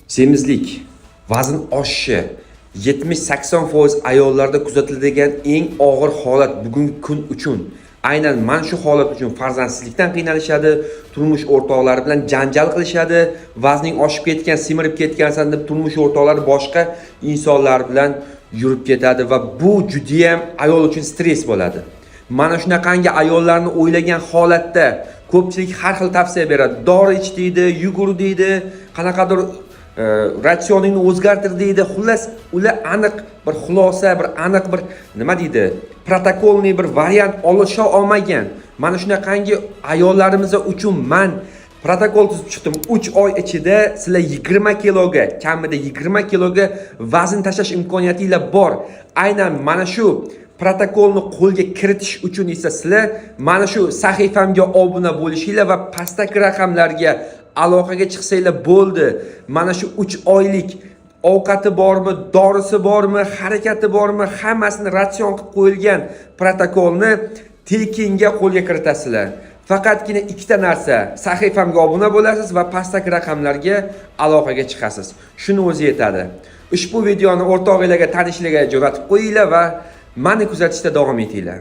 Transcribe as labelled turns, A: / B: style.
A: Semizlik, vazn oshishi 70-80% ayollarda kuzatiladigan eng og'ir holat bugungi kun uchun. Aynan mana shu holat uchun farzandsizlikdan qiynalishadi, turmush o'rtoqlari bilan janjal qilishadi, vazning oshib ketgan, semirib ketgansan deb turmush o'rtoqlari boshqa insonlar bilan yurib ketadi va bu juda ham ayol uchun stress bo'ladi. Mana shunaqangi ayollarni o'ylagan holatda ko'pchilik har xil tavsiya beradi. Dori ich deydi, yugur deydi, qanaqadir ratsioningni o'zgartir deydi. Xullas, ular aniq bir xulosa, bir aniq bir nima deydi, protokolniy bir variant olisha olmagan. Mana shunaqangi ayollarimiz uchun men protokol tuzib chiqdim. 3 oy ichida sizlar 20 kiloga, kamida 20 kiloga vazn tashlash imkoniyatingiz bor. Aynan mana shu protokolni qo'lga kiritish uchun esa sizlar mana shu sahifamga obuna bo'lishinglar va pastdagi raqamlarga aloqaga chiqsanglar bo'ldi. Mana shu 3 oylik ovqati bormi, dorisi bormi, harakati bormi, hammasini ratsion qilib qo'yilgan protokolni tekinga qo'lga kiritasizlar. Faqatgina ikkita narsa: sahifamga obuna bo'lasiz va pastdagi raqamlarga aloqaga chiqasiz. Shuni o'zi yetadi. Ushbu videoni o'rtog'ingizlarga, tanishlarga jo'natib qo'yinglar va meni kuzatishda davom etinglar.